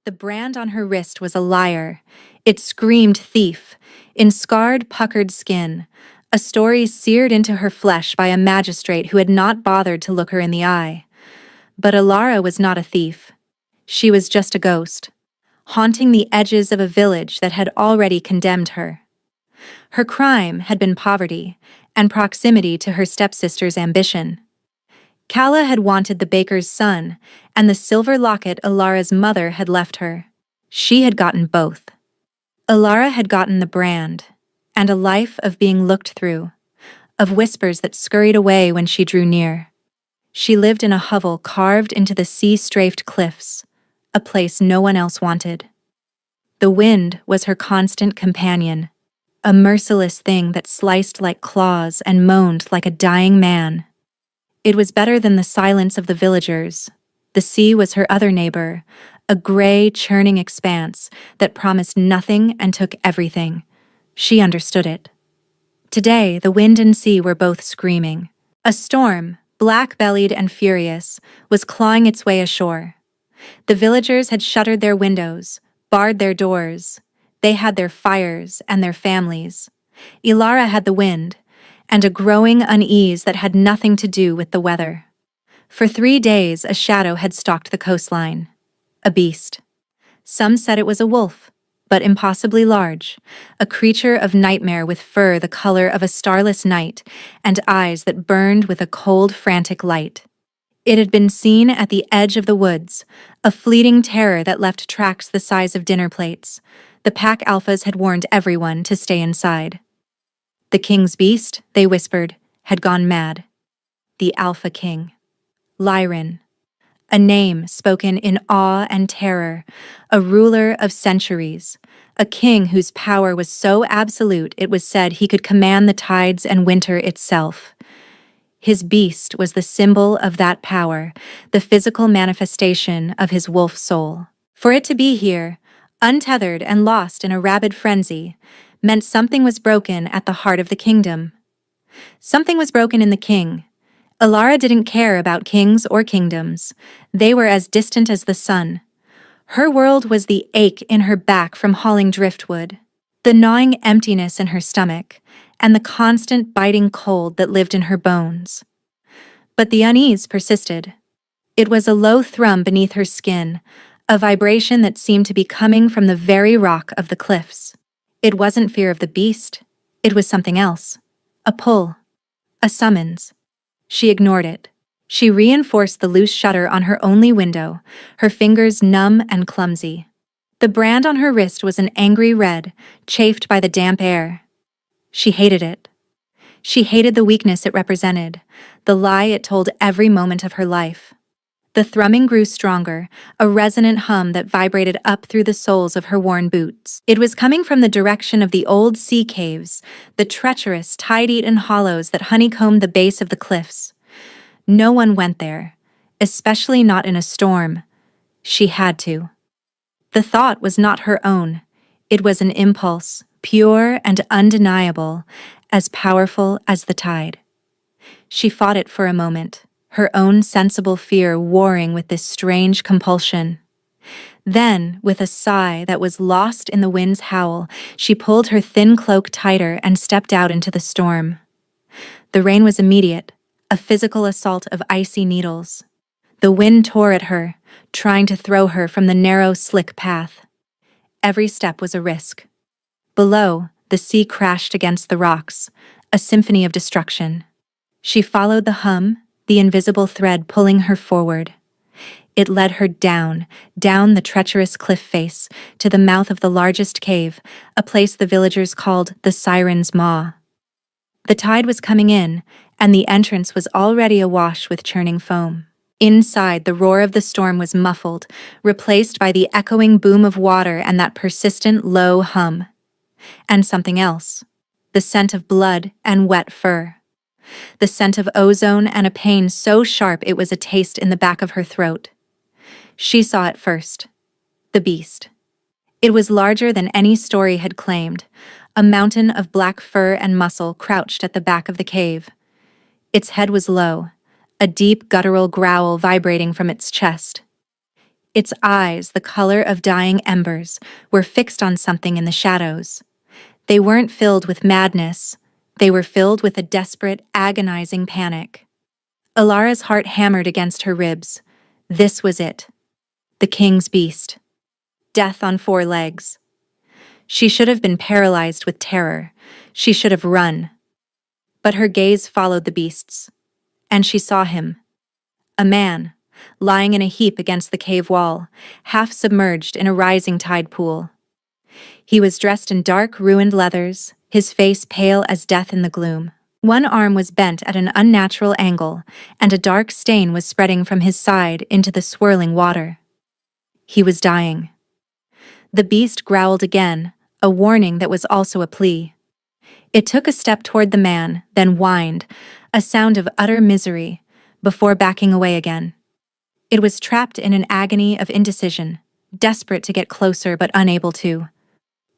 The brand on her wrist was a liar. It screamed thief, in scarred, puckered skin, a story seared into her flesh by a magistrate who had not bothered to look her in the eye. But Alara was not a thief. She was just a ghost, haunting the edges of a village that had already condemned her. Her crime had been poverty and proximity to her stepsister's ambition. Kala had wanted the baker's son and the silver locket Alara's mother had left her. She had gotten both. Alara had gotten the brand, and a life of being looked through, of whispers that scurried away when she drew near. She lived in a hovel carved into the sea-strafed cliffs, a place no one else wanted. The wind was her constant companion, a merciless thing that sliced like claws and moaned like a dying man. It was better than the silence of the villagers. The sea was her other neighbor, a gray, churning expanse that promised nothing and took everything. She understood it. Today, the wind and sea were both screaming. A storm, black-bellied and furious, was clawing its way ashore. The villagers had shuttered their windows, barred their doors. They had their fires and their families. Ilara had the wind, and a growing unease that had nothing to do with the weather. For 3 days, a shadow had stalked the coastline. A beast. Some said it was a wolf, but impossibly large, a creature of nightmare with fur the color of a starless night and eyes that burned with a cold, frantic light. It had been seen at the edge of the woods, a fleeting terror that left tracks the size of dinner plates. The pack alphas had warned everyone to stay inside. The king's beast, they whispered, had gone mad. The Alpha King. Lyran. A name spoken in awe and terror, a ruler of centuries, a king whose power was so absolute it was said he could command the tides and winter itself. His beast was the symbol of that power, the physical manifestation of his wolf soul. For it to be here, untethered and lost in a rabid frenzy, meant something was broken at the heart of the kingdom. Something was broken in the king. Alara didn't care about kings or kingdoms. They were as distant as the sun. Her world was the ache in her back from hauling driftwood, the gnawing emptiness in her stomach, and the constant biting cold that lived in her bones. But the unease persisted. It was a low thrum beneath her skin, a vibration that seemed to be coming from the very rock of the cliffs. It wasn't fear of the beast. It was something else. A pull. A summons. She ignored it. She reinforced the loose shutter on her only window, her fingers numb and clumsy. The brand on her wrist was an angry red, chafed by the damp air. She hated it. She hated the weakness it represented, the lie it told every moment of her life. The thrumming grew stronger, a resonant hum that vibrated up through the soles of her worn boots. It was coming from the direction of the old sea caves, the treacherous, tide-eaten hollows that honeycombed the base of the cliffs. No one went there, especially not in a storm. She had to. The thought was not her own. It was an impulse, pure and undeniable, as powerful as the tide. She fought it for a moment, her own sensible fear warring with this strange compulsion. Then, with a sigh that was lost in the wind's howl, she pulled her thin cloak tighter and stepped out into the storm. The rain was immediate, a physical assault of icy needles. The wind tore at her, trying to throw her from the narrow, slick path. Every step was a risk. Below, the sea crashed against the rocks, a symphony of destruction. She followed the hum, the invisible thread pulling her forward. It led her down the treacherous cliff face, to the mouth of the largest cave, a place the villagers called the Siren's Maw. The tide was coming in, and the entrance was already awash with churning foam. Inside, the roar of the storm was muffled, replaced by the echoing boom of water and that persistent low hum. And something else. The scent of blood and wet fur. The scent of ozone and a pain so sharp it was a taste in the back of her throat. She saw it first. The beast. It was larger than any story had claimed, a mountain of black fur and muscle crouched at the back of the cave. Its head was low, a deep guttural growl vibrating from its chest. Its eyes, the color of dying embers, were fixed on something in the shadows. They weren't filled with madness. They were filled with a desperate, agonizing panic. Alara's heart hammered against her ribs. This was it. The king's beast. Death on 4 legs. She should have been paralyzed with terror. She should have run. But her gaze followed the beast's, and she saw him. A man, lying in a heap against the cave wall, half submerged in a rising tide pool. He was dressed in dark, ruined leathers, his face pale as death in the gloom. One arm was bent at an unnatural angle, and a dark stain was spreading from his side into the swirling water. He was dying. The beast growled again, a warning that was also a plea. It took a step toward the man, then whined, a sound of utter misery, before backing away again. It was trapped in an agony of indecision, desperate to get closer but unable to.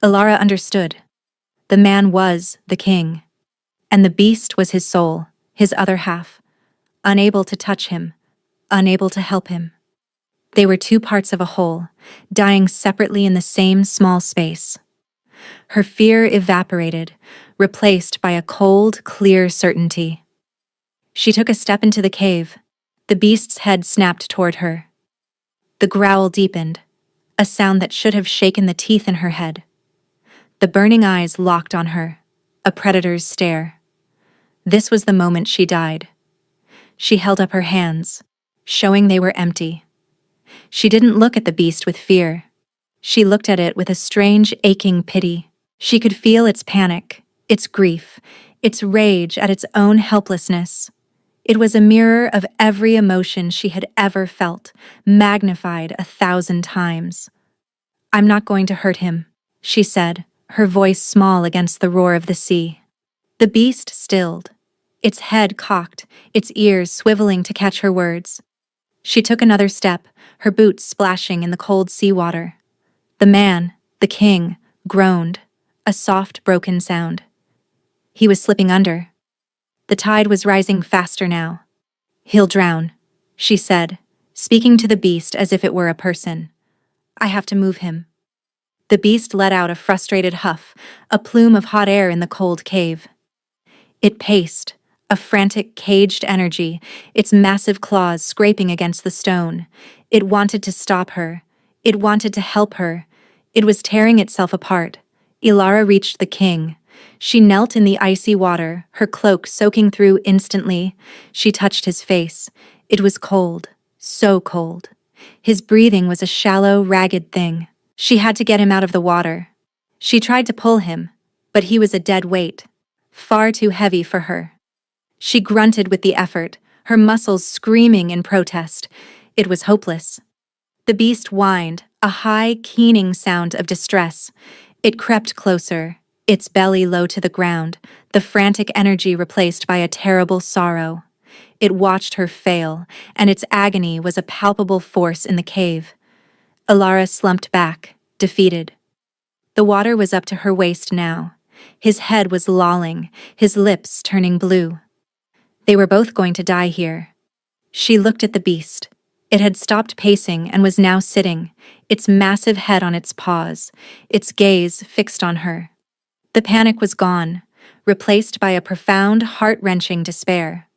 Alara understood. The man was the king, and the beast was his soul, his other half, unable to touch him, unable to help him. They were 2 parts of a whole, dying separately in the same small space. Her fear evaporated, replaced by a cold, clear certainty. She took a step into the cave. The beast's head snapped toward her. The growl deepened, a sound that should have shaken the teeth in her head. The burning eyes locked on her, a predator's stare. This was the moment she died. She held up her hands, showing they were empty. She didn't look at the beast with fear. She looked at it with a strange, aching pity. She could feel its panic, its grief, its rage at its own helplessness. It was a mirror of every emotion she had ever felt, magnified 1,000 times. "I'm not going to hurt him," she said, her voice small against the roar of the sea. The beast stilled, its head cocked, its ears swiveling to catch her words. She took another step, her boots splashing in the cold seawater. The man, the king, groaned, a soft, broken sound. He was slipping under. The tide was rising faster now. "He'll drown," she said, speaking to the beast as if it were a person. "I have to move him." The beast let out a frustrated huff, a plume of hot air in the cold cave. It paced, a frantic, caged energy, its massive claws scraping against the stone. It wanted to stop her. It wanted to help her. It was tearing itself apart. Alara reached the king. She knelt in the icy water, her cloak soaking through instantly. She touched his face. It was cold, so cold. His breathing was a shallow, ragged thing. She had to get him out of the water. She tried to pull him, but he was a dead weight, far too heavy for her. She grunted with the effort, her muscles screaming in protest. It was hopeless. The beast whined, a high, keening sound of distress. It crept closer, its belly low to the ground, the frantic energy replaced by a terrible sorrow. It watched her fail, and its agony was a palpable force in the cave. Alara slumped back, defeated. The water was up to her waist now. His head was lolling, his lips turning blue. They were both going to die here. She looked at the beast. It had stopped pacing and was now sitting, its massive head on its paws, its gaze fixed on her. The panic was gone, replaced by a profound, heart-wrenching despair.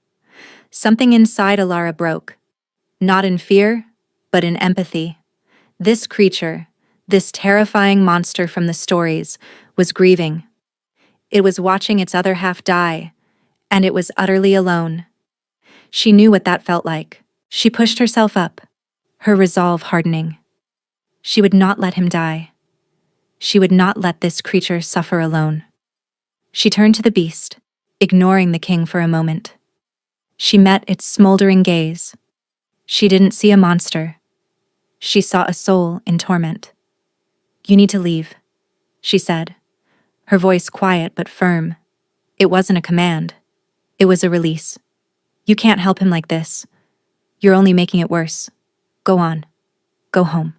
Something inside Alara broke. Not in fear, but in empathy. This creature, this terrifying monster from the stories, was grieving. It was watching its other half die, and it was utterly alone. She knew what that felt like. She pushed herself up, her resolve hardening. She would not let him die. She would not let this creature suffer alone. She turned to the beast, ignoring the king for a moment. She met its smoldering gaze. She didn't see a monster. She saw a soul in torment. "You need to leave," she said, her voice quiet but firm. It wasn't a command. It was a release. "You can't help him like this. You're only making it worse. Go on. Go home."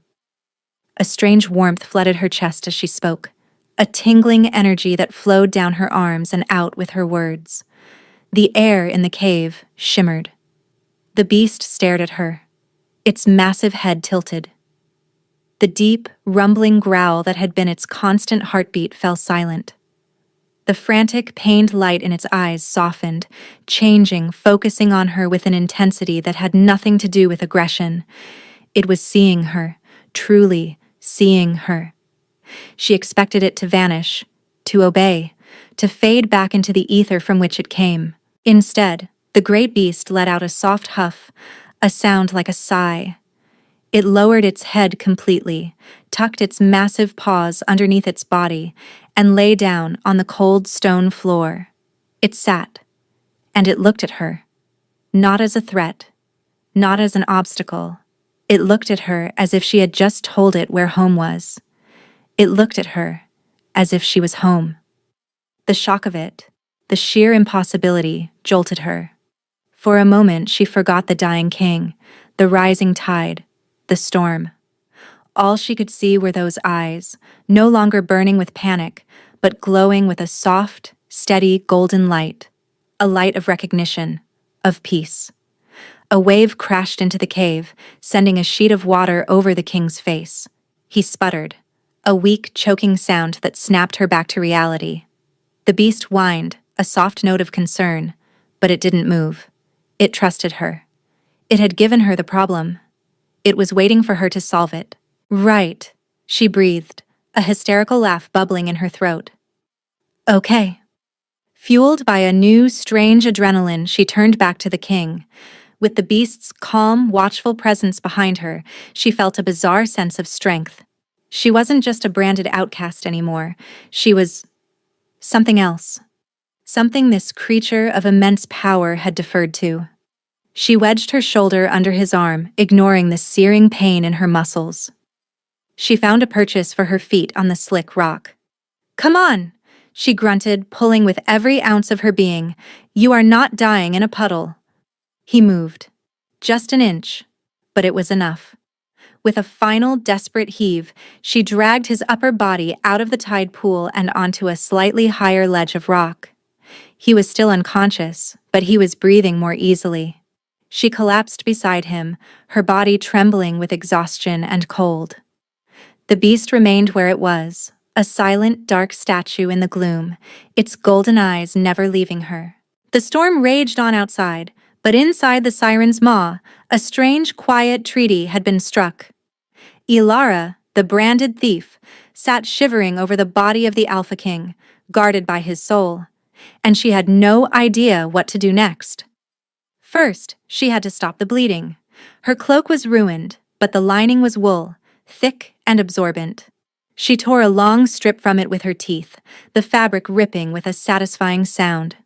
A strange warmth flooded her chest as she spoke, a tingling energy that flowed down her arms and out with her words. The air in the cave shimmered. The beast stared at her, its massive head tilted. The deep, rumbling growl that had been its constant heartbeat fell silent. The frantic, pained light in its eyes softened, changing, focusing on her with an intensity that had nothing to do with aggression. It was seeing her, truly seeing her. She expected it to vanish, to obey, to fade back into the ether from which it came. Instead, the great beast let out a soft huff, a sound like a sigh. It lowered its head completely, tucked its massive paws underneath its body, and lay down on the cold stone floor. It sat, and it looked at her. Not as a threat, not as an obstacle. It looked at her as if she had just told it where home was. It looked at her as if she was home. The shock of it, the sheer impossibility, jolted her. For a moment she forgot the dying king, the rising tide, the storm. All she could see were those eyes, no longer burning with panic, but glowing with a soft, steady, golden light. A light of recognition, of peace. A wave crashed into the cave, sending a sheet of water over the king's face. He sputtered, a weak, choking sound that snapped her back to reality. The beast whined, a soft note of concern, but it didn't move. It trusted her. It had given her the problem. It was waiting for her to solve it. Right, she breathed, a hysterical laugh bubbling in her throat. Okay. Fueled by a new, strange adrenaline, she turned back to the king. With the beast's calm, watchful presence behind her, she felt a bizarre sense of strength. She wasn't just a branded outcast anymore. She was something else. Something this creature of immense power had deferred to. She wedged her shoulder under his arm, ignoring the searing pain in her muscles. She found a purchase for her feet on the slick rock. "Come on," she grunted, pulling with every ounce of her being. "You are not dying in a puddle." He moved. Just an inch, but it was enough. With a final, desperate heave, she dragged his upper body out of the tide pool and onto a slightly higher ledge of rock. He was still unconscious, but he was breathing more easily. She collapsed beside him, her body trembling with exhaustion and cold. The beast remained where it was, a silent, dark statue in the gloom, its golden eyes never leaving her. The storm raged on outside, but inside the siren's maw, a strange, quiet treaty had been struck. Ilara, the branded thief, sat shivering over the body of the Alpha King, guarded by his soul, and she had no idea what to do next. First, she had to stop the bleeding. Her cloak was ruined, but the lining was wool, thick and absorbent. She tore a long strip from it with her teeth, the fabric ripping with a satisfying sound.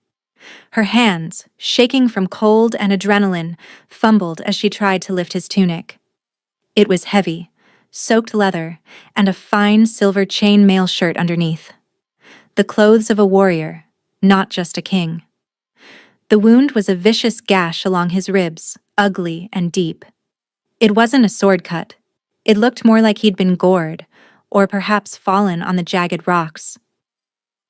Her hands, shaking from cold and adrenaline, fumbled as she tried to lift his tunic. It was heavy, soaked leather, and a fine silver chain-mail shirt underneath. The clothes of a warrior, not just a king. The wound was a vicious gash along his ribs, ugly and deep. It wasn't a sword cut. It looked more like he'd been gored, or perhaps fallen on the jagged rocks.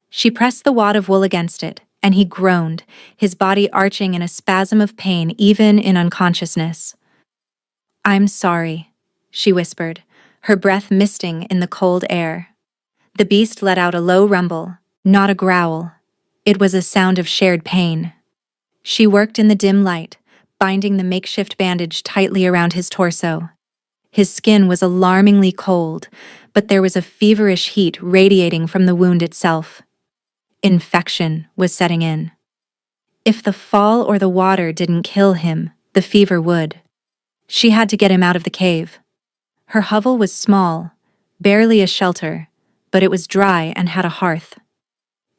She pressed the wad of wool against it, and he groaned, his body arching in a spasm of pain even in unconsciousness. "I'm sorry," she whispered, her breath misting in the cold air. The beast let out a low rumble, not a growl. It was a sound of shared pain. She worked in the dim light, binding the makeshift bandage tightly around his torso. His skin was alarmingly cold, but there was a feverish heat radiating from the wound itself. Infection was setting in. If the fall or the water didn't kill him, the fever would. She had to get him out of the cave. Her hovel was small, barely a shelter, but it was dry and had a hearth.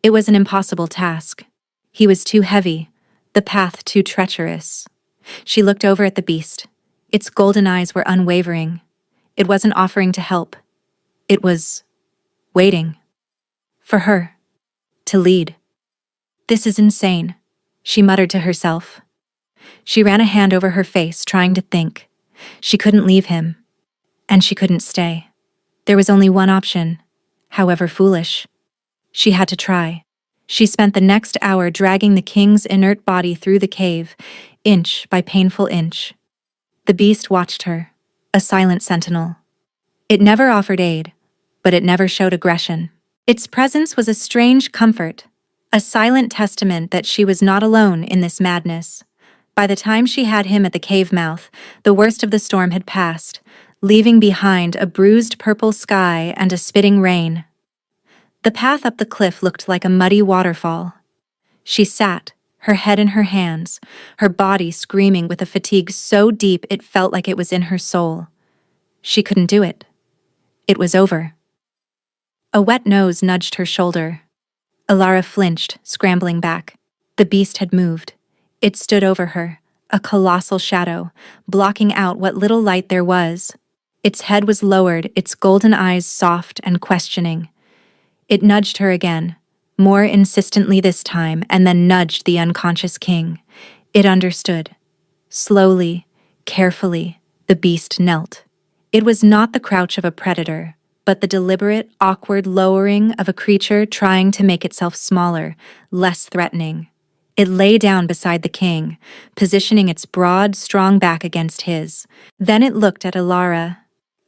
It was an impossible task. He was too heavy, the path too treacherous. She looked over at the beast. Its golden eyes were unwavering. It wasn't offering to help. It was waiting. For her. To lead. "This is insane," she muttered to herself. She ran a hand over her face, trying to think. She couldn't leave him. And she couldn't stay. There was only one option, however foolish. She had to try. She spent the next hour dragging the king's inert body through the cave, inch by painful inch. The beast watched her, a silent sentinel. It never offered aid, but it never showed aggression. Its presence was a strange comfort, a silent testament that she was not alone in this madness. By the time she had him at the cave mouth, the worst of the storm had passed, leaving behind a bruised purple sky and a spitting rain. The path up the cliff looked like a muddy waterfall. She sat, her head in her hands, her body screaming with a fatigue so deep it felt like it was in her soul. She couldn't do it. It was over. A wet nose nudged her shoulder. Alara flinched, scrambling back. The beast had moved. It stood over her, a colossal shadow, blocking out what little light there was. Its head was lowered, its golden eyes soft and questioning. It nudged her again, more insistently this time, and then nudged the unconscious king. It understood. Slowly, carefully, the beast knelt. It was not the crouch of a predator, but the deliberate, awkward lowering of a creature trying to make itself smaller, less threatening. It lay down beside the king, positioning its broad, strong back against his. Then it looked at Alara,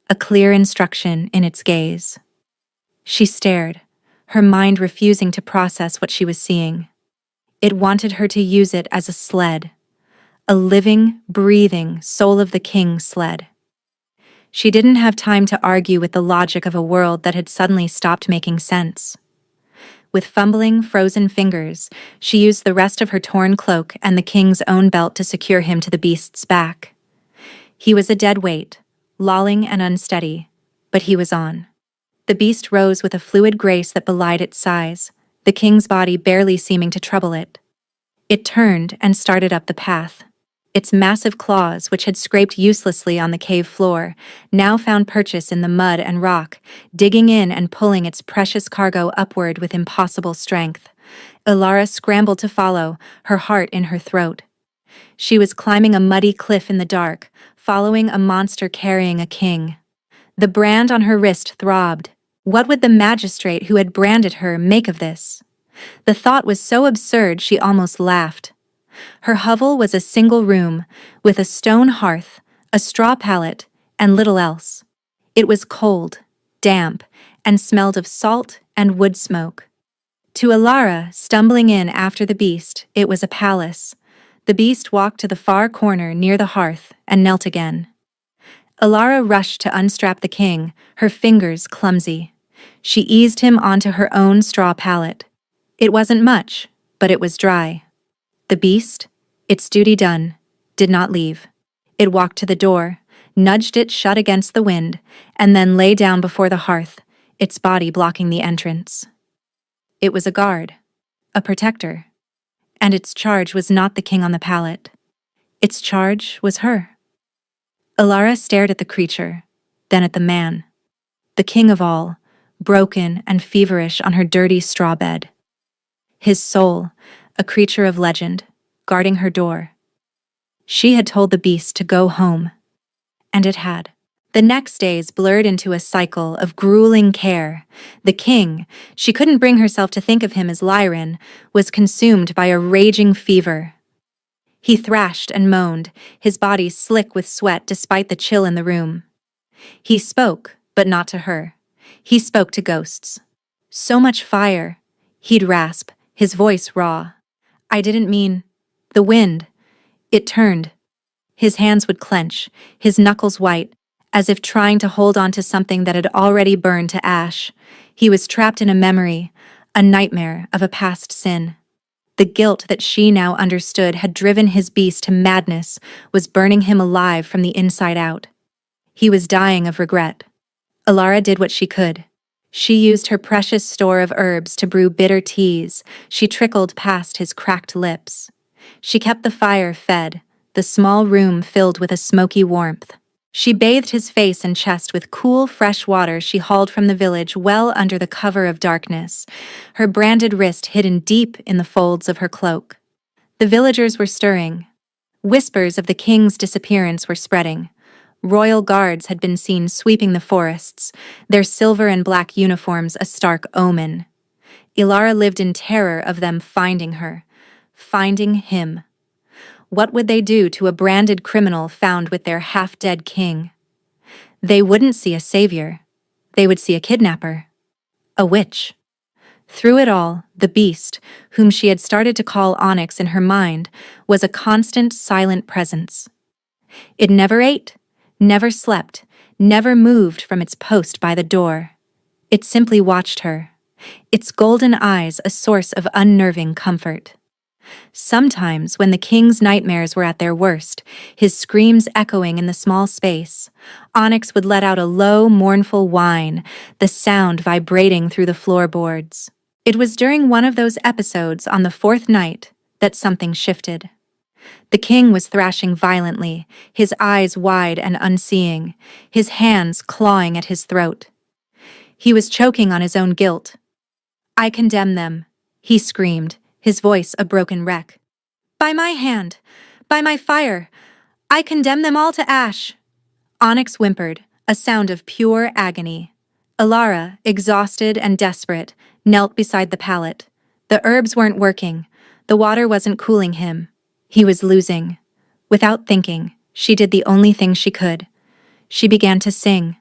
a clear instruction in its gaze. She stared, her mind refusing to process what she was seeing. It wanted her to use it as a sled, a living, breathing soul of the king sled. She didn't have time to argue with the logic of a world that had suddenly stopped making sense. With fumbling, frozen fingers, she used the rest of her torn cloak and the king's own belt to secure him to the beast's back. He was a dead weight, lolling and unsteady, but he was on. The beast rose with a fluid grace that belied its size, the king's body barely seeming to trouble it. It turned and started up the path. Its massive claws, which had scraped uselessly on the cave floor, now found purchase in the mud and rock, digging in and pulling its precious cargo upward with impossible strength. Alara scrambled to follow, her heart in her throat. She was climbing a muddy cliff in the dark, following a monster carrying a king. The brand on her wrist throbbed. What would the magistrate who had branded her make of this? The thought was so absurd she almost laughed. Her hovel was a single room, with a stone hearth, a straw pallet, and little else. It was cold, damp, and smelled of salt and wood smoke. To Alara, stumbling in after the beast, it was a palace. The beast walked to the far corner near the hearth and knelt again. Alara rushed to unstrap the king, her fingers clumsy. She eased him onto her own straw pallet. It wasn't much, but it was dry. The beast, its duty done, did not leave. It walked to the door, nudged it shut against the wind, and then lay down before the hearth, its body blocking the entrance. It was a guard, a protector, and its charge was not the king on the pallet. Its charge was her. Alara stared at the creature, then at the man, the king of all, broken and feverish on her dirty straw bed. His soul, a creature of legend, guarding her door. She had told the beast to go home, and it had. The next days blurred into a cycle of grueling care. The king, she couldn't bring herself to think of him as Lyran, was consumed by a raging fever. He thrashed and moaned, his body slick with sweat despite the chill in the room. He spoke, but not to her. He spoke to ghosts. So much fire, he'd rasp, his voice raw. I didn't mean the wind. It turned. His hands would clench, his knuckles white, as if trying to hold on to something that had already burned to ash. He was trapped in a memory, a nightmare of a past sin. The guilt that she now understood had driven his beast to madness, was burning him alive from the inside out. He was dying of regret. Alara did what she could. She used her precious store of herbs to brew bitter teas. She trickled past his cracked lips. She kept the fire fed, the small room filled with a smoky warmth. She bathed his face and chest with cool, fresh water she hauled from the village well under the cover of darkness, her branded wrist hidden deep in the folds of her cloak. The villagers were stirring. Whispers of the king's disappearance were spreading. Royal guards had been seen sweeping the forests, their silver and black uniforms a stark omen. Alara lived in terror of them finding her, finding him. What would they do to a branded criminal found with their half-dead king? They wouldn't see a savior. They would see a kidnapper. A witch. Through it all, the beast, whom she had started to call Onyx in her mind, was a constant, silent presence. It never ate, never slept, never moved from its post by the door. It simply watched her, its golden eyes a source of unnerving comfort. Sometimes, when the king's nightmares were at their worst, his screams echoing in the small space, Onyx would let out a low, mournful whine, the sound vibrating through the floorboards. It was during one of those episodes on the fourth night that something shifted. The king was thrashing violently, his eyes wide and unseeing, his hands clawing at his throat. He was choking on his own guilt. "I condemn them," he screamed, his voice a broken wreck. "By my hand, by my fire, I condemn them all to ash." Onyx whimpered, a sound of pure agony. Elara, exhausted and desperate, knelt beside the pallet. The herbs weren't working. The water wasn't cooling him. He was losing. Without thinking, she did the only thing she could. She began to sing.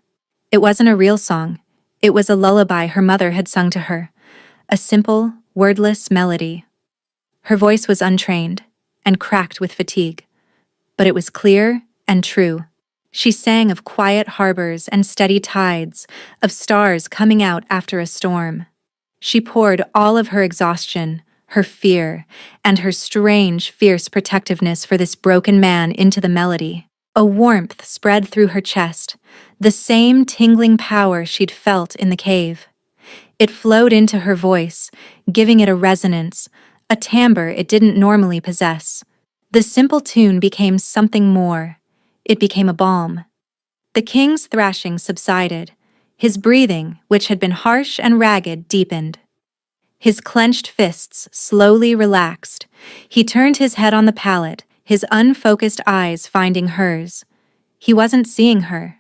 It wasn't a real song. It was a lullaby her mother had sung to her. A simple, wordless melody. Her voice was untrained and cracked with fatigue, but it was clear and true. She sang of quiet harbors and steady tides, of stars coming out after a storm. She poured all of her exhaustion, her fear, and her strange, fierce protectiveness for this broken man into the melody. A warmth spread through her chest, the same tingling power she'd felt in the cave. It flowed into her voice, giving it a resonance, a timbre it didn't normally possess. The simple tune became something more. It became a balm. The king's thrashing subsided. His breathing, which had been harsh and ragged, deepened. His clenched fists slowly relaxed. He turned his head on the pallet, his unfocused eyes finding hers. He wasn't seeing her.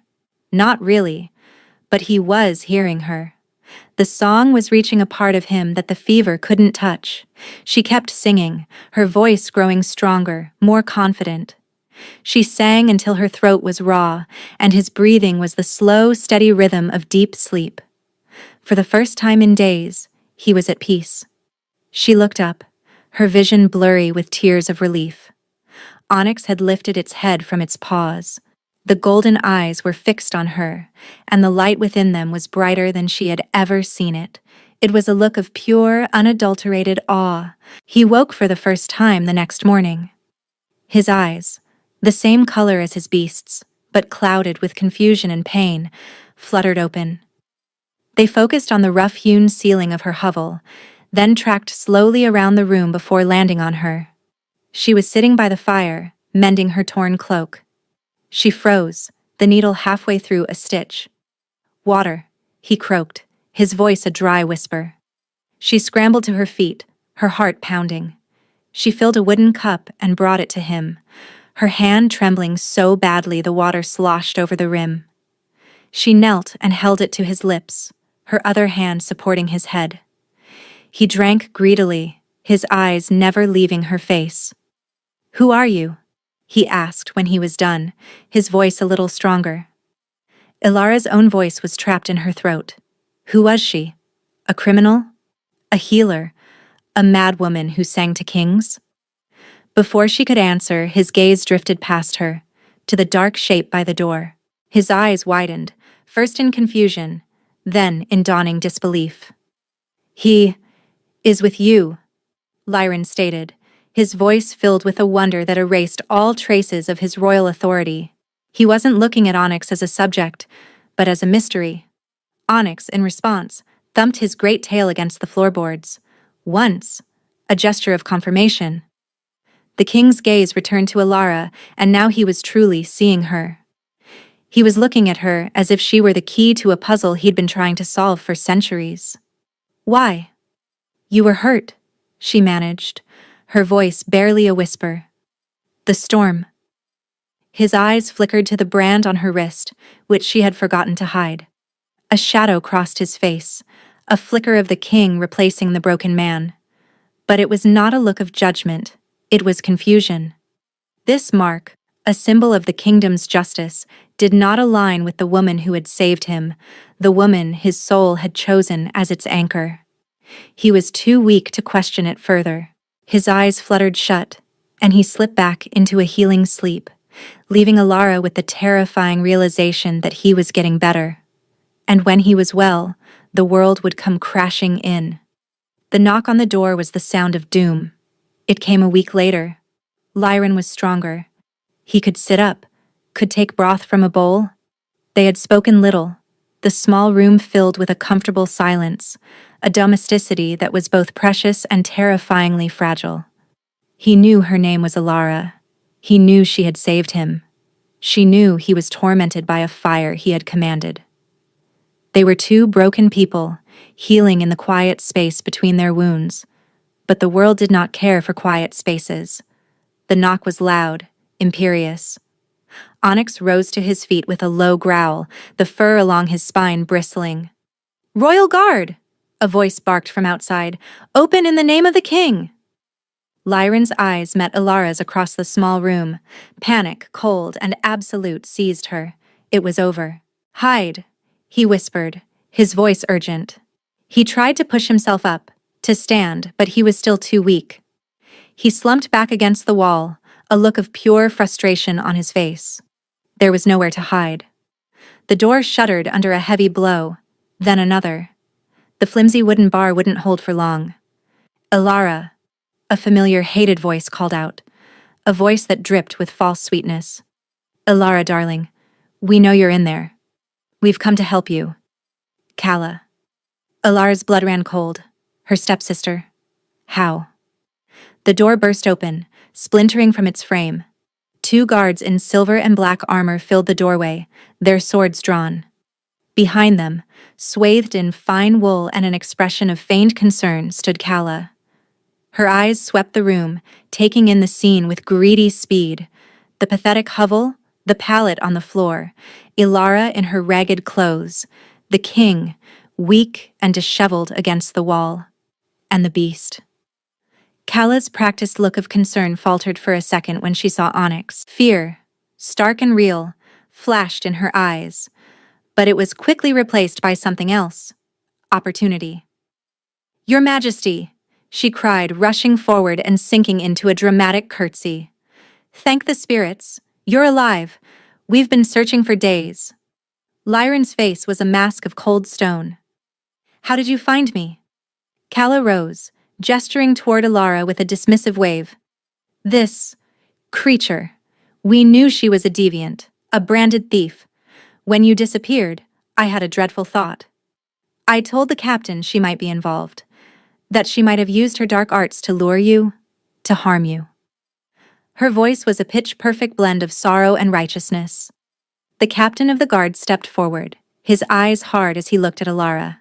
Not really. But he was hearing her. The song was reaching a part of him that the fever couldn't touch. She kept singing, her voice growing stronger, more confident. She sang until her throat was raw, and his breathing was the slow, steady rhythm of deep sleep. For the first time in days, he was at peace. She looked up, her vision blurry with tears of relief. Onyx had lifted its head from its paws. The golden eyes were fixed on her, and the light within them was brighter than she had ever seen it. It was a look of pure, unadulterated awe. He woke for the first time the next morning. His eyes, the same color as his beast's, but clouded with confusion and pain, fluttered open. They focused on the rough-hewn ceiling of her hovel, then tracked slowly around the room before landing on her. She was sitting by the fire, mending her torn cloak. She froze, the needle halfway through a stitch. "Water," he croaked, his voice a dry whisper. She scrambled to her feet, her heart pounding. She filled a wooden cup and brought it to him, her hand trembling so badly the water sloshed over the rim. She knelt and held it to his lips, her other hand supporting his head. He drank greedily, his eyes never leaving her face. "Who are you?" he asked when he was done, his voice a little stronger. Elara's own voice was trapped in her throat. Who was she? A criminal? A healer? A madwoman who sang to kings? Before she could answer, his gaze drifted past her, to the dark shape by the door. His eyes widened, first in confusion, then in dawning disbelief. "He is with you," Lyron stated, his voice filled with a wonder that erased all traces of his royal authority. He wasn't looking at Onyx as a subject, but as a mystery. Onyx, in response, thumped his great tail against the floorboards. Once, a gesture of confirmation. The king's gaze returned to Elara, and now he was truly seeing her. He was looking at her as if she were the key to a puzzle he'd been trying to solve for centuries. "Why?" "You were hurt," she managed, her voice barely a whisper. "The storm." His eyes flickered to the brand on her wrist, which she had forgotten to hide. A shadow crossed his face, a flicker of the king replacing the broken man. But it was not a look of judgment, it was confusion. This mark, a symbol of the kingdom's justice, did not align with the woman who had saved him, the woman his soul had chosen as its anchor. He was too weak to question it further. His eyes fluttered shut, and he slipped back into a healing sleep, leaving Alara with the terrifying realization that he was getting better. And when he was well, the world would come crashing in. The knock on the door was the sound of doom. It came a week later. Lyran was stronger. He could sit up, could take broth from a bowl. They had spoken little, the small room filled with a comfortable silence, a domesticity that was both precious and terrifyingly fragile. He knew her name was Alara. He knew she had saved him. She knew he was tormented by a fire he had commanded. They were two broken people, healing in the quiet space between their wounds. But the world did not care for quiet spaces. The knock was loud, imperious. Onyx rose to his feet with a low growl, the fur along his spine bristling. "Royal Guard!" a voice barked from outside. "Open in the name of the king!" Lyran's eyes met Alara's across the small room. Panic, cold, and absolute seized her. It was over. "Hide," he whispered, his voice urgent. He tried to push himself up, to stand, but he was still too weak. He slumped back against the wall, a look of pure frustration on his face. There was nowhere to hide. The door shuddered under a heavy blow, then another. The flimsy wooden bar wouldn't hold for long. "Alara," a familiar, hated voice called out, a voice that dripped with false sweetness. "Alara, darling, we know you're in there. We've come to help you. Calla." Alara's blood ran cold. Her stepsister. How? The door burst open, splintering from its frame. Two guards in silver and black armor filled the doorway, their swords drawn. Behind them, swathed in fine wool and an expression of feigned concern, stood Calla. Her eyes swept the room, taking in the scene with greedy speed. The pathetic hovel, the pallet on the floor, Alara in her ragged clothes, the king, weak and disheveled against the wall, and the beast. Calla's practiced look of concern faltered for a second when she saw Onyx. Fear, stark and real, flashed in her eyes, but it was quickly replaced by something else. Opportunity. "Your Majesty," she cried, rushing forward and sinking into a dramatic curtsy. "Thank the spirits. You're alive. We've been searching for days." Lyran's face was a mask of cold stone. "How did you find me?" Calla rose, gesturing toward Alara with a dismissive wave. "This creature. We knew she was a deviant, a branded thief. When you disappeared, I had a dreadful thought. I told the captain she might be involved, that she might have used her dark arts to lure you, to harm you." Her voice was a pitch-perfect blend of sorrow and righteousness. The captain of the guard stepped forward, his eyes hard as he looked at Alara.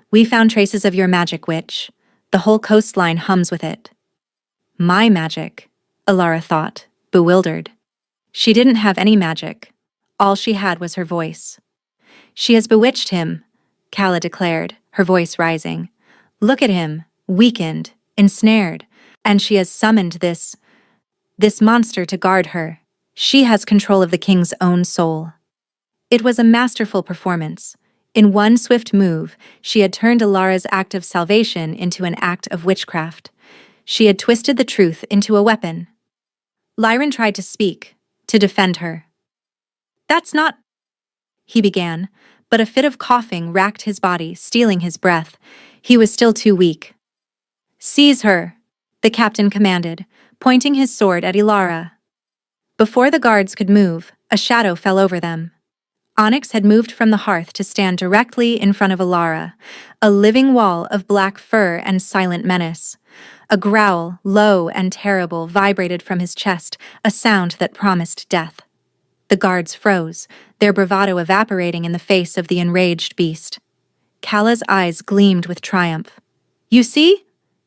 "We found traces of your magic, witch. The whole coastline hums with it." "My magic," Alara thought, bewildered. She didn't have any magic. All she had was her voice. "She has bewitched him," Calla declared, her voice rising. "Look at him, weakened, ensnared, and she has summoned this monster to guard her. She has control of the king's own soul." It was a masterful performance. In one swift move, she had turned Alara's act of salvation into an act of witchcraft. She had twisted the truth into a weapon. Lyran tried to speak, to defend her. "That's not—" he began, but a fit of coughing racked his body, stealing his breath. He was still too weak. "Seize her," the captain commanded, pointing his sword at Alara. Before the guards could move, a shadow fell over them. Onyx had moved from the hearth to stand directly in front of Alara, a living wall of black fur and silent menace. A growl, low and terrible, vibrated from his chest, a sound that promised death. The guards froze, their bravado evaporating in the face of the enraged beast. Calla's eyes gleamed with triumph. "You see?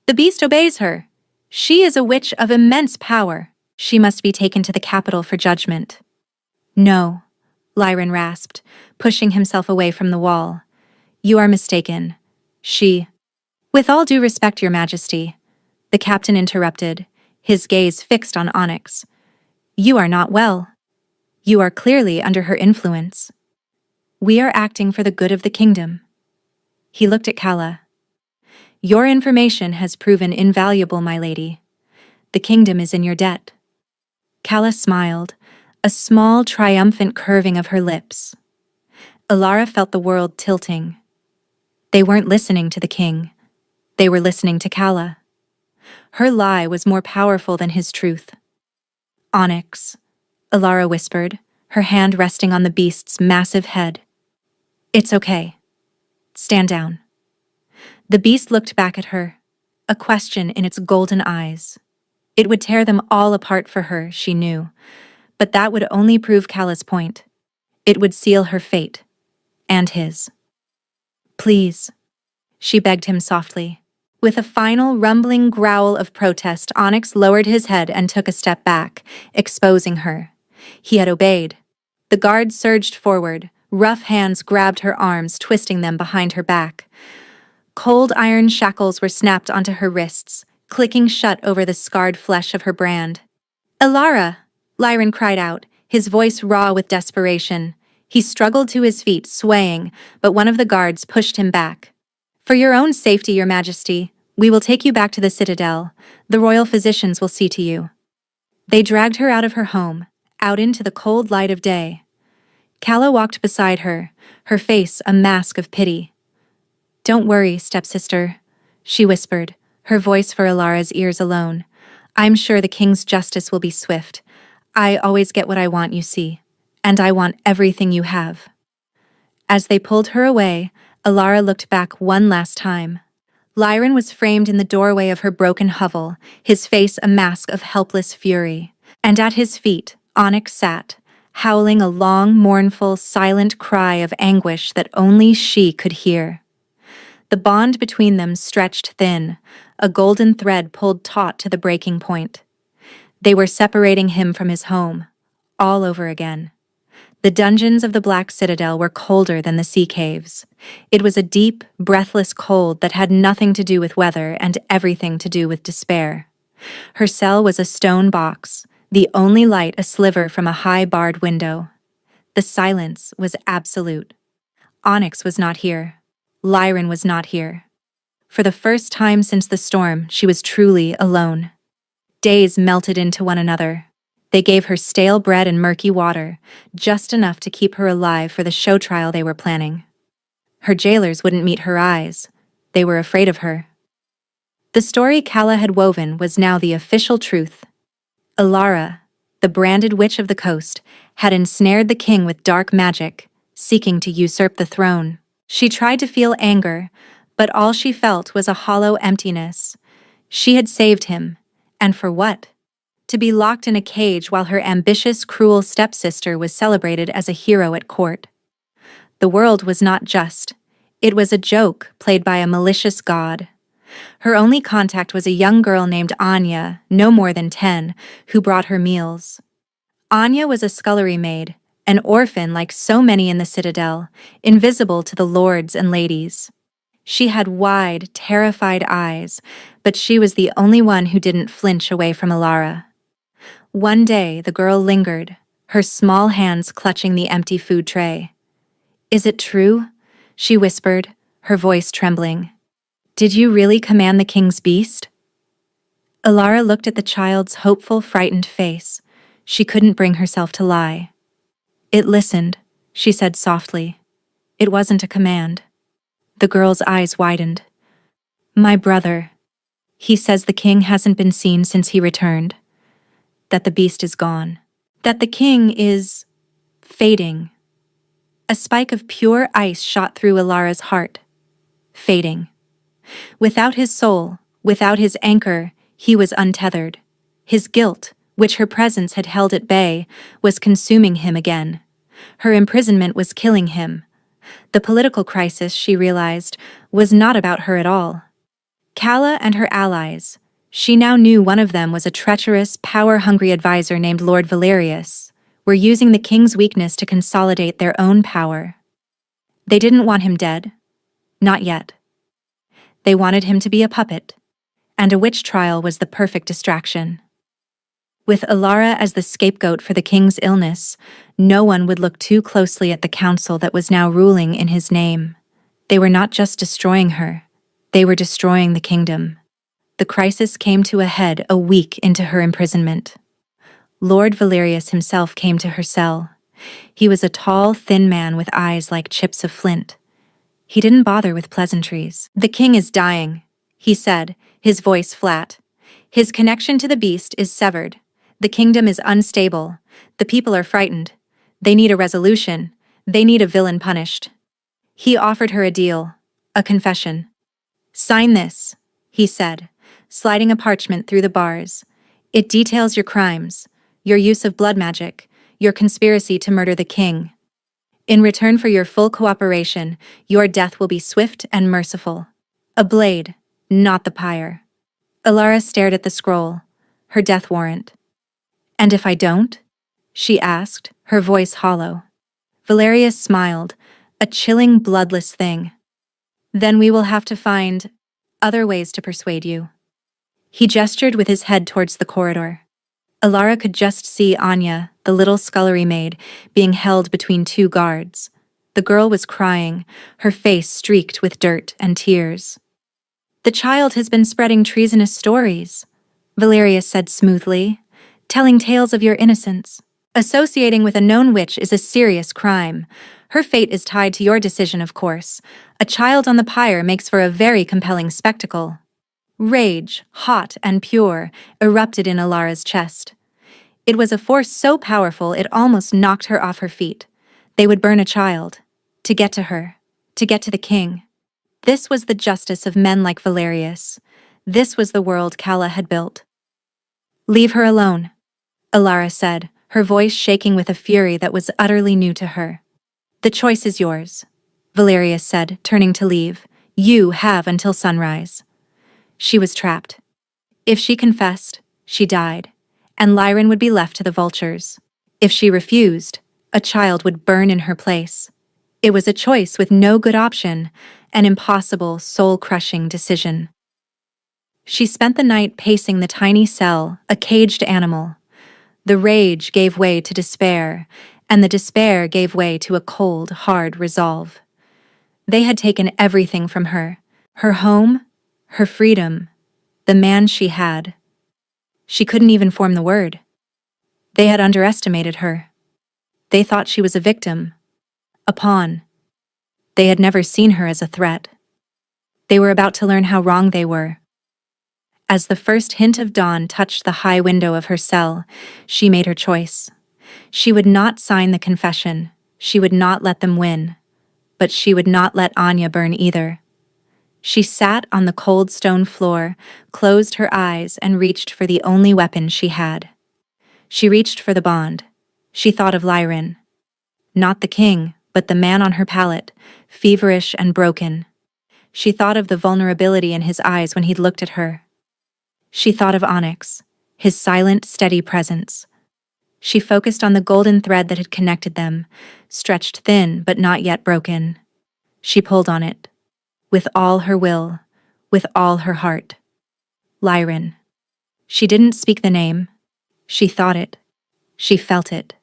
The beast obeys her. She is a witch of immense power. She must be taken to the capital for judgment." "No," Lyran rasped, pushing himself away from the wall. "You are mistaken. She—" "With all due respect, Your Majesty," the captain interrupted, his gaze fixed on Onyx. "You are not well." You are clearly under her influence. We are acting for the good of the kingdom. He looked at Calla. Your information has proven invaluable, my lady. The kingdom is in your debt. Calla smiled, a small, triumphant curving of her lips. Alara felt the world tilting. They weren't listening to the king. They were listening to Calla. Her lie was more powerful than his truth. Onyx, Alara whispered, her hand resting on the beast's massive head. It's okay. Stand down. The beast looked back at her, a question in its golden eyes. It would tear them all apart for her, she knew, but that would only prove Calla's point. It would seal her fate, and his. Please, she begged him softly. With a final rumbling growl of protest, Onyx lowered his head and took a step back, exposing her. He had obeyed. The guard surged forward. Rough hands grabbed her arms, twisting them behind her back. Cold iron shackles were snapped onto her wrists, clicking shut over the scarred flesh of her brand. Alara! Lyron cried out, his voice raw with desperation. He struggled to his feet, swaying, but one of the guards pushed him back. For your own safety, Your Majesty, we will take you back to the Citadel. The royal physicians will see to you. They dragged her out of her home, out into the cold light of day. Calla walked beside her, her face a mask of pity. Don't worry, stepsister, she whispered, her voice for Alara's ears alone. I'm sure the king's justice will be swift. I always get what I want, you see, and I want everything you have. As they pulled her away, Alara looked back one last time. Lyron was framed in the doorway of her broken hovel, his face a mask of helpless fury, and at his feet, Onyx sat, howling a long, mournful, silent cry of anguish that only she could hear. The bond between them stretched thin, a golden thread pulled taut to the breaking point. They were separating him from his home, all over again. The dungeons of the Black Citadel were colder than the sea caves. It was a deep, breathless cold that had nothing to do with weather and everything to do with despair. Her cell was a stone box, the only light a sliver from a high barred window. The silence was absolute. Onyx was not here. Lyron was not here. For the first time since the storm, she was truly alone. Days melted into one another. They gave her stale bread and murky water, just enough to keep her alive for the show trial they were planning. Her jailers wouldn't meet her eyes. They were afraid of her. The story Calla had woven was now the official truth. Alara, the branded witch of the coast, had ensnared the king with dark magic, seeking to usurp the throne. She tried to feel anger, but all she felt was a hollow emptiness. She had saved him, and for what? To be locked in a cage while her ambitious, cruel stepsister was celebrated as a hero at court. The world was not just. It was a joke played by a malicious god. Her only contact was a young girl named Anya, no more than 10, who brought her meals. Anya was a scullery maid, an orphan like so many in the Citadel, invisible to the lords and ladies. She had wide, terrified eyes, but she was the only one who didn't flinch away from Alara. One day, the girl lingered, her small hands clutching the empty food tray. Is it true? She whispered, her voice trembling. Did you really command the king's beast? Alara looked at the child's hopeful, frightened face. She couldn't bring herself to lie. It listened, she said softly. It wasn't a command. The girl's eyes widened. My brother. He says the king hasn't been seen since he returned. That the beast is gone. That the king is fading. A spike of pure ice shot through Alara's heart. Fading. Without his soul, without his anchor, he was untethered. His guilt, which her presence had held at bay, was consuming him again. Her imprisonment was killing him. The political crisis, she realized, was not about her at all. Calla and her allies. She now knew one of them was a treacherous, power-hungry advisor named Lord Valerius, were using the king's weakness to consolidate their own power. They didn't want him dead. Not yet. They wanted him to be a puppet, and a witch trial was the perfect distraction. With Alara as the scapegoat for the king's illness, no one would look too closely at the council that was now ruling in his name. They were not just destroying her, they were destroying the kingdom. The crisis came to a head a week into her imprisonment. Lord Valerius himself came to her cell. He was a tall, thin man with eyes like chips of flint. He didn't bother with pleasantries. "The king is dying," he said, his voice flat. "His connection to the beast is severed. The kingdom is unstable. The people are frightened. They need a resolution. They need a villain punished." He offered her a deal, a confession. "Sign this," he said, sliding a parchment through the bars. "It details your crimes, your use of blood magic, your conspiracy to murder the king. In return for your full cooperation, your death will be swift and merciful. A blade, not the pyre." Alara stared at the scroll, her death warrant. "And if I don't?" she asked, her voice hollow. Valerius smiled, a chilling, bloodless thing. "Then we will have to find other ways to persuade you." He gestured with his head towards the corridor. Alara could just see Anya, the little scullery maid, being held between two guards. The girl was crying, her face streaked with dirt and tears. "The child has been spreading treasonous stories," Valerius said smoothly, "telling tales of your innocence. Associating with a known witch is a serious crime. Her fate is tied to your decision, of course. A child on the pyre makes for a very compelling spectacle." Rage, hot and pure, erupted in Alara's chest. It was a force so powerful it almost knocked her off her feet. They would burn a child. To get to her. To get to the king. This was the justice of men like Valerius. This was the world Calla had built. "Leave her alone," Alara said, her voice shaking with a fury that was utterly new to her. "The choice is yours," Valerius said, turning to leave. "You have until sunrise." She was trapped. If she confessed, she died, and Lyran would be left to the vultures. If she refused, a child would burn in her place. It was a choice with no good option, an impossible, soul-crushing decision. She spent the night pacing the tiny cell, a caged animal. The rage gave way to despair, and the despair gave way to a cold, hard resolve. They had taken everything from her, her home, her freedom, the man she had. She couldn't even form the word. They had underestimated her. They thought she was a victim, a pawn. They had never seen her as a threat. They were about to learn how wrong they were. As the first hint of dawn touched the high window of her cell, she made her choice. She would not sign the confession. She would not let them win. But she would not let Anya burn either. She sat on the cold stone floor, closed her eyes, and reached for the only weapon she had. She reached for the bond. She thought of Lyran. Not the king, but the man on her pallet, feverish and broken. She thought of the vulnerability in his eyes when he'd looked at her. She thought of Onyx, his silent, steady presence. She focused on the golden thread that had connected them, stretched thin but not yet broken. She pulled on it. With all her will, with all her heart. Lyran. She didn't speak the name. She thought it. She felt it.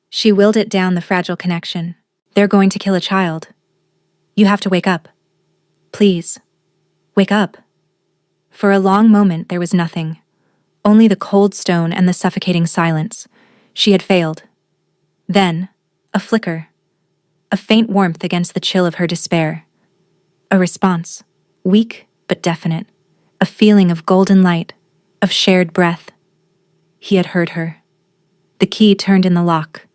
She willed it down the fragile connection. "They're going to kill a child. You have to wake up. Please. Wake up." For a long moment there was nothing. Only the cold stone and the suffocating silence. She had failed. Then, a flicker. A faint warmth against the chill of her despair. A response, weak but definite, a feeling of golden light, of shared breath. He had heard her. The key turned in the lock.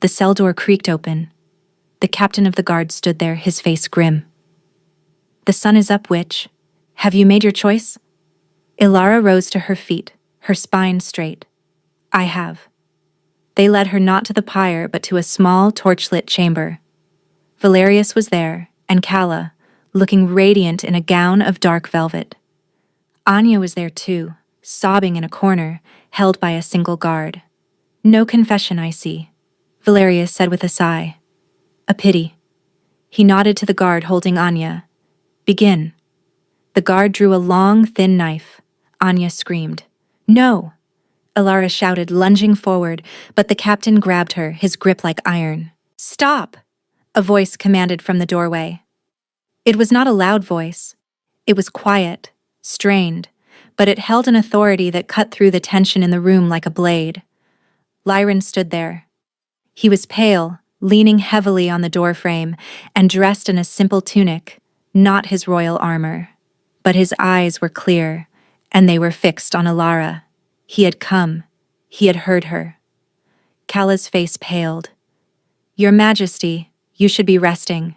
The cell door creaked open. The captain of the guard stood there, his face grim. "The sun is up, witch. Have you made your choice?" Alara rose to her feet, her spine straight. "I have." They led her not to the pyre but to a small, torchlit chamber. Valerius was there, and Calla, looking radiant in a gown of dark velvet. Anya was there too, sobbing in a corner, held by a single guard. "No confession, I see," Valerius said with a sigh. "A pity." He nodded to the guard holding Anya. "Begin." The guard drew a long, thin knife. Anya screamed. "No!" Alara shouted, lunging forward, but the captain grabbed her, his grip like iron. "Stop!" a voice commanded from the doorway. It was not a loud voice. It was quiet, strained, but it held an authority that cut through the tension in the room like a blade. Lyron stood there. He was pale, leaning heavily on the doorframe, and dressed in a simple tunic, not his royal armor. But his eyes were clear, and they were fixed on Alara. He had come. He had heard her. Calla's face paled. "Your Majesty, you should be resting."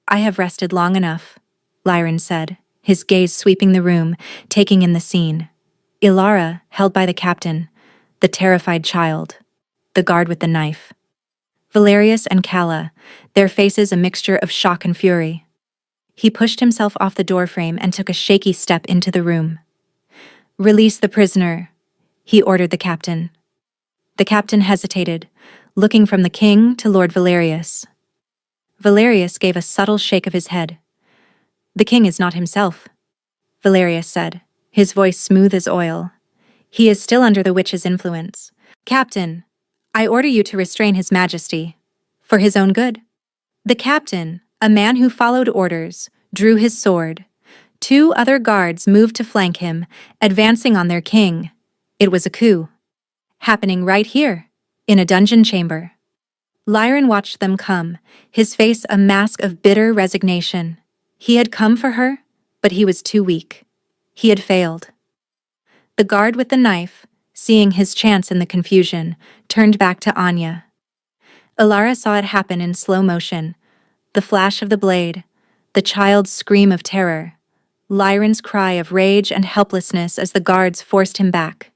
"I have rested long enough," Lyron said, his gaze sweeping the room, taking in the scene. Alara, held by the captain, the terrified child, the guard with the knife. Valerius and Calla, their faces a mixture of shock and fury. He pushed himself off the doorframe and took a shaky step into the room. "Release the prisoner," he ordered the captain. The captain hesitated, looking from the king to Lord Valerius. Valerius gave a subtle shake of his head. "The king is not himself," Valerius said, his voice smooth as oil. "He is still under the witch's influence. Captain, I order you to restrain his majesty, for his own good." The captain, a man who followed orders, drew his sword. 2 other guards moved to flank him, advancing on their king. It was a coup. Happening right here, in a dungeon chamber. Lyron watched them come, his face a mask of bitter resignation. He had come for her, but he was too weak. He had failed. The guard with the knife, seeing his chance in the confusion, turned back to Anya. Alara saw it happen in slow motion. The flash of the blade, the child's scream of terror, Lyron's cry of rage and helplessness as the guards forced him back.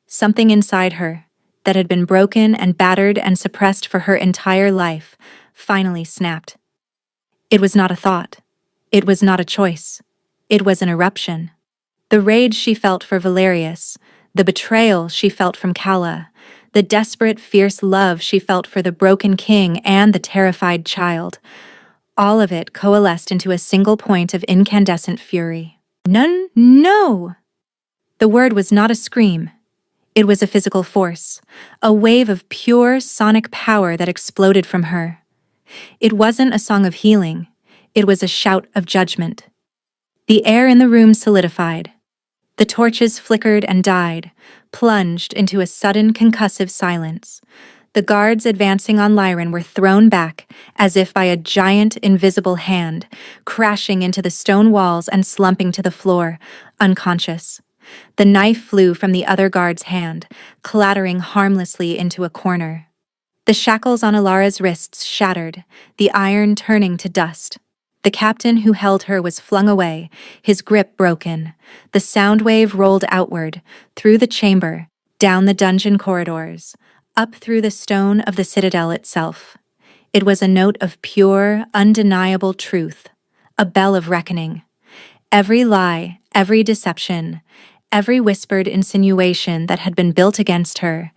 Something inside her, that had been broken and battered and suppressed for her entire life, finally snapped. It was not a thought. It was not a choice. It was an eruption. The rage she felt for Valerius, the betrayal she felt from Calla, the desperate, fierce love she felt for the broken king and the terrified child, all of it coalesced into a single point of incandescent fury. "None, no!" The word was not a scream. It was a physical force, a wave of pure sonic power that exploded from her. It wasn't a song of healing. It was a shout of judgment. The air in the room solidified. The torches flickered and died, plunged into a sudden concussive silence. The guards advancing on Lyron were thrown back, as if by a giant invisible hand, crashing into the stone walls and slumping to the floor, unconscious. The knife flew from the other guard's hand, clattering harmlessly into a corner. The shackles on Alara's wrists shattered, the iron turning to dust. The captain who held her was flung away, his grip broken. The sound wave rolled outward, through the chamber, down the dungeon corridors, up through the stone of the citadel itself. It was a note of pure, undeniable truth, a bell of reckoning. Every lie, every deception, every whispered insinuation that had been built against her,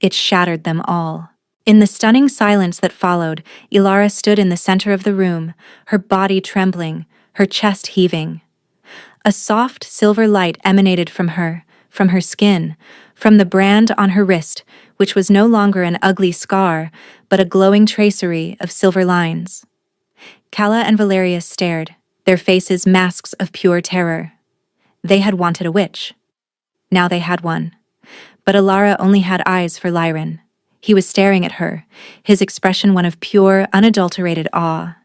it shattered them all. In the stunning silence that followed, Alara stood in the center of the room, her body trembling, her chest heaving. A soft silver light emanated from her skin, from the brand on her wrist, which was no longer an ugly scar, but a glowing tracery of silver lines. Calla and Valerius stared, their faces masks of pure terror. They had wanted a witch. Now they had one. But Alara only had eyes for Lyron. He was staring at her, his expression one of pure, unadulterated awe.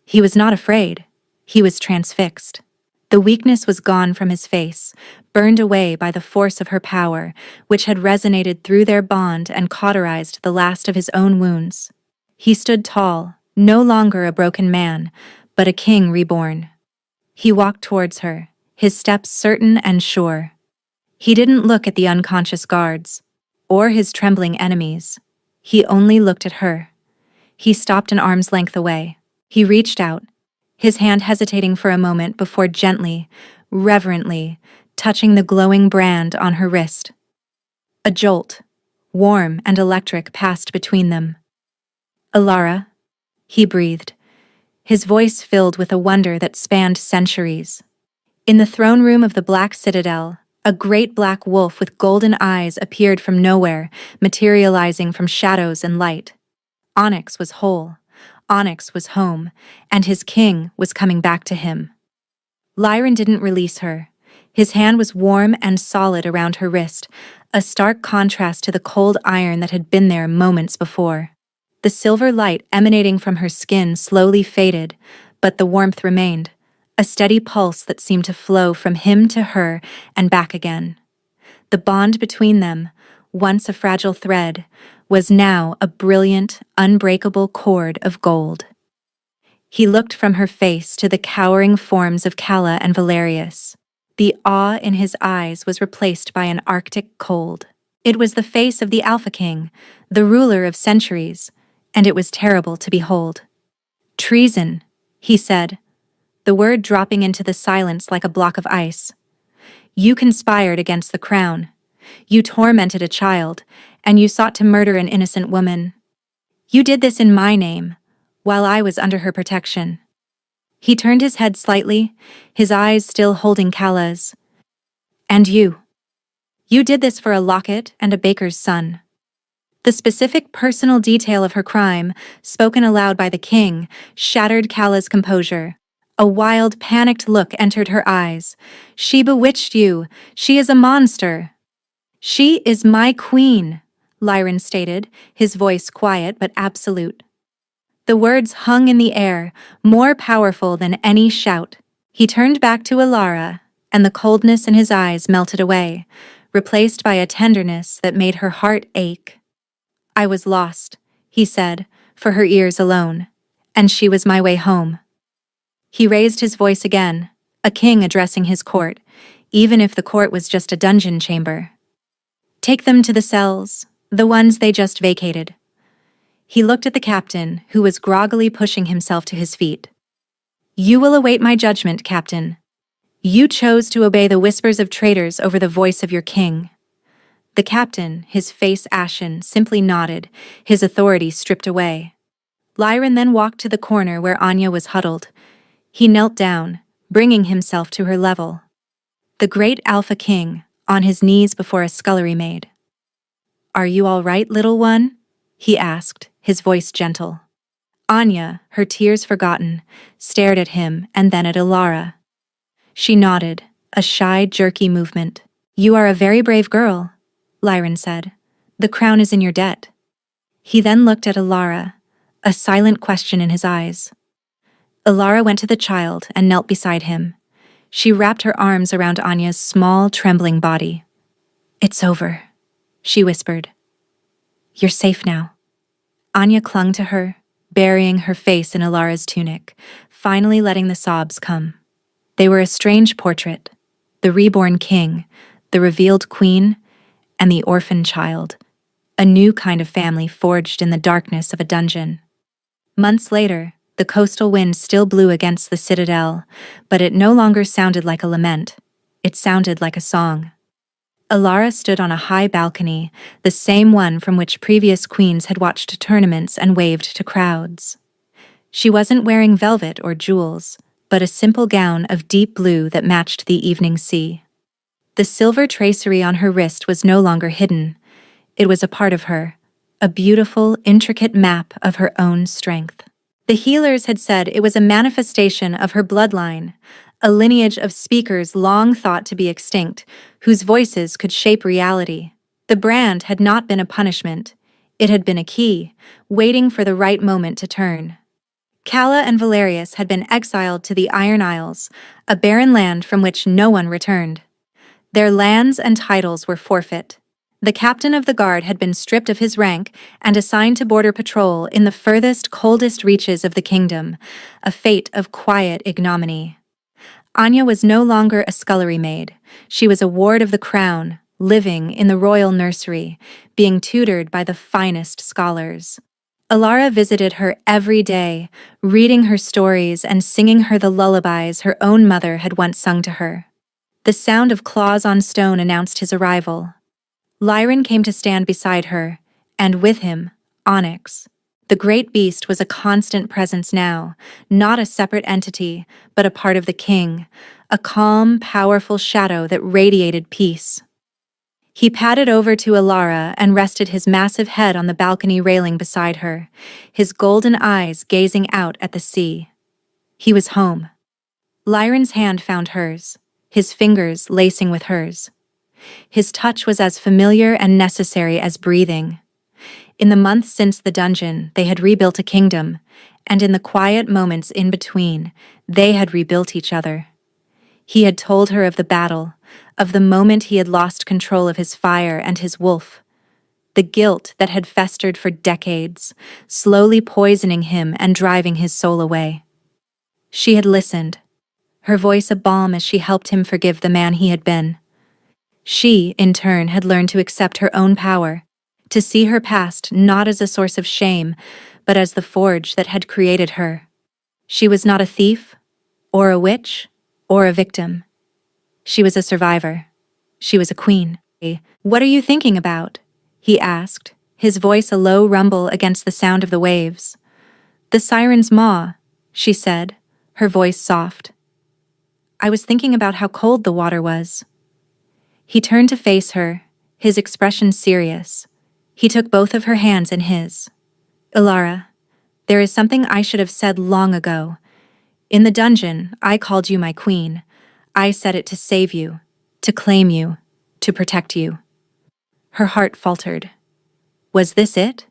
He was not afraid. He was transfixed. The weakness was gone from his face, burned away by the force of her power, which had resonated through their bond and cauterized the last of his own wounds. He stood tall, no longer a broken man, but a king reborn. He walked towards her, his steps certain and sure. He didn't look at the unconscious guards, or his trembling enemies. He only looked at her. He stopped an arm's length away. He reached out, his hand hesitating for a moment before gently, reverently, touching the glowing brand on her wrist. A jolt, warm and electric, passed between them. "Alara," he breathed, his voice filled with a wonder that spanned centuries. In the throne room of the Black Citadel, A great black wolf with golden eyes appeared from nowhere, materializing from shadows and light. Onyx was whole. Onyx was home, and his king was coming back to him. Lyran didn't release her. His hand was warm and solid around her wrist, a stark contrast to the cold iron that had been there moments before. The silver light emanating from her skin slowly faded, but the warmth remained, a steady pulse that seemed to flow from him to her and back again. The bond between them, once a fragile thread, was now a brilliant, unbreakable cord of gold. He looked from her face to the cowering forms of Calla and Valerius. The awe in his eyes was replaced by an arctic cold. It was the face of the Alpha King, the ruler of centuries, and it was terrible to behold. "Treason," he said, the word dropping into the silence like a block of ice. "You conspired against the crown. You tormented a child, and you sought to murder an innocent woman. You did this in my name, while I was under her protection." He turned his head slightly, his eyes still holding Calla's. "And you. You did this for a locket and a baker's son." The specific personal detail of her crime, spoken aloud by the king, shattered Calla's composure. A wild, panicked look entered her eyes. "She bewitched you. She is a monster." "She is my queen," Lyran stated, his voice quiet but absolute. The words hung in the air, more powerful than any shout. He turned back to Alara, and the coldness in his eyes melted away, replaced by a tenderness that made her heart ache. "I was lost," he said, for her ears alone, "and she was my way home." He raised his voice again, a king addressing his court, even if the court was just a dungeon chamber. "Take them to the cells, the ones they just vacated." He looked at the captain, who was groggily pushing himself to his feet. "You will await my judgment, Captain. You chose to obey the whispers of traitors over the voice of your king." The captain, his face ashen, simply nodded, his authority stripped away. Lyran then walked to the corner where Anya was huddled. He knelt down, bringing himself to her level. The great Alpha King, on his knees before a scullery maid. "Are you all right, little one?" he asked, his voice gentle. Anya, her tears forgotten, stared at him and then at Alara. She nodded, a shy, jerky movement. "You are a very brave girl," Lyran said. "The crown is in your debt." He then looked at Alara, a silent question in his eyes. Alara went to the child and knelt beside him. She wrapped her arms around Anya's small, trembling body. "It's over," she whispered. "You're safe now." Anya clung to her, burying her face in Alara's tunic, finally letting the sobs come. They were a strange portrait, the reborn king, the revealed queen, and the orphan child, a new kind of family forged in the darkness of a dungeon. Months later, the coastal wind still blew against the citadel, but it no longer sounded like a lament. It sounded like a song. Alara stood on a high balcony, the same one from which previous queens had watched tournaments and waved to crowds. She wasn't wearing velvet or jewels, but a simple gown of deep blue that matched the evening sea. The silver tracery on her wrist was no longer hidden. It was a part of her, a beautiful, intricate map of her own strength. The healers had said it was a manifestation of her bloodline, a lineage of speakers long thought to be extinct, whose voices could shape reality. The brand had not been a punishment. It had been a key, waiting for the right moment to turn. Calla and Valerius had been exiled to the Iron Isles, a barren land from which no one returned. Their lands and titles were forfeit. The captain of the guard had been stripped of his rank and assigned to border patrol in the furthest, coldest reaches of the kingdom, a fate of quiet ignominy. Anya was no longer a scullery maid. She was a ward of the crown, living in the royal nursery, being tutored by the finest scholars. Alara visited her every day, reading her stories and singing her the lullabies her own mother had once sung to her. The sound of claws on stone announced his arrival. Lyran came to stand beside her, and with him, Onyx. The great beast was a constant presence now, not a separate entity, but a part of the king, a calm, powerful shadow that radiated peace. He padded over to Alara and rested his massive head on the balcony railing beside her, his golden eyes gazing out at the sea. He was home. Lyron's hand found hers, his fingers lacing with hers. His touch was as familiar and necessary as breathing. In the months since the dungeon, they had rebuilt a kingdom, and in the quiet moments in between, they had rebuilt each other. He had told her of the battle, of the moment he had lost control of his fire and his wolf, the guilt that had festered for decades, slowly poisoning him and driving his soul away. She had listened, her voice a balm as she helped him forgive the man he had been. She, in turn, had learned to accept her own power, to see her past not as a source of shame, but as the forge that had created her. She was not a thief, or a witch, or a victim. She was a survivor. She was a queen. "What are you thinking about?" he asked, his voice a low rumble against the sound of the waves. "The siren's maw," she said, her voice soft. "I was thinking about how cold the water was." He turned to face her, his expression serious. He took both of her hands in his. "Alara, there is something I should have said long ago. In the dungeon, I called you my queen. I said it to save you, to claim you, to protect you." Her heart faltered. Was this it?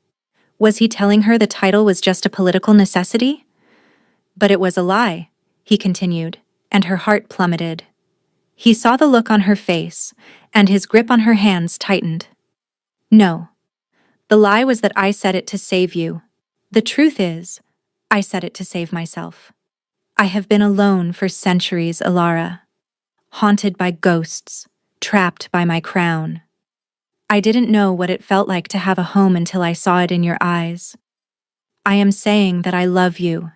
Was he telling her the title was just a political necessity? But it was a lie, he continued, and her heart plummeted. He saw the look on her face, and his grip on her hands tightened. "No. The lie was that I said it to save you. The truth is, I said it to save myself. I have been alone for centuries, Alara. Haunted by ghosts, trapped by my crown. I didn't know what it felt like to have a home until I saw it in your eyes. I am saying that I love you,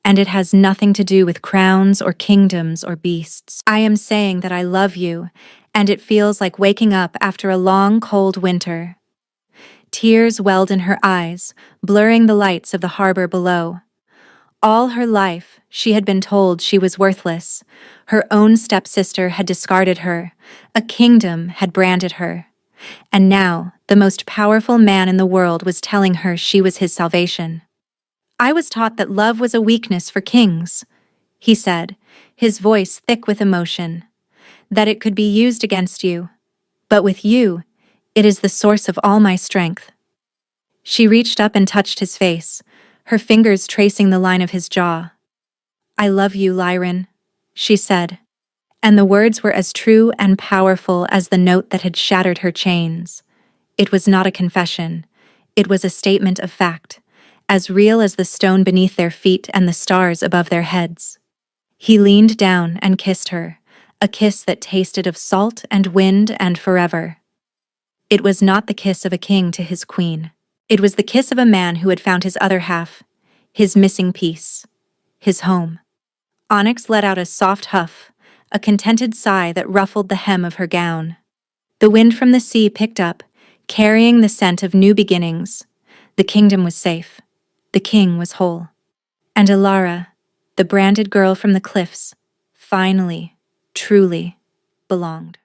and it has nothing to do with crowns or kingdoms or beasts. I am saying that I love you, and it feels like waking up after a long, cold winter." Tears welled in her eyes, blurring the lights of the harbor below. All her life, she had been told she was worthless. Her own stepsister had discarded her. A kingdom had branded her. And now, the most powerful man in the world was telling her she was his salvation. "I was taught that love was a weakness for kings," he said, his voice thick with emotion. "That it could be used against you. But with you, it is the source of all my strength." She reached up and touched his face, her fingers tracing the line of his jaw. "I love you, Lyron," she said, and the words were as true and powerful as the note that had shattered her chains. It was not a confession. It was a statement of fact, as real as the stone beneath their feet and the stars above their heads. He leaned down and kissed her, a kiss that tasted of salt and wind and forever. It was not the kiss of a king to his queen. It was the kiss of a man who had found his other half, his missing piece, his home. Onyx let out a soft huff, a contented sigh that ruffled the hem of her gown. The wind from the sea picked up, carrying the scent of new beginnings. The kingdom was safe. The king was whole. And Alara, the branded girl from the cliffs, finally, truly, belonged.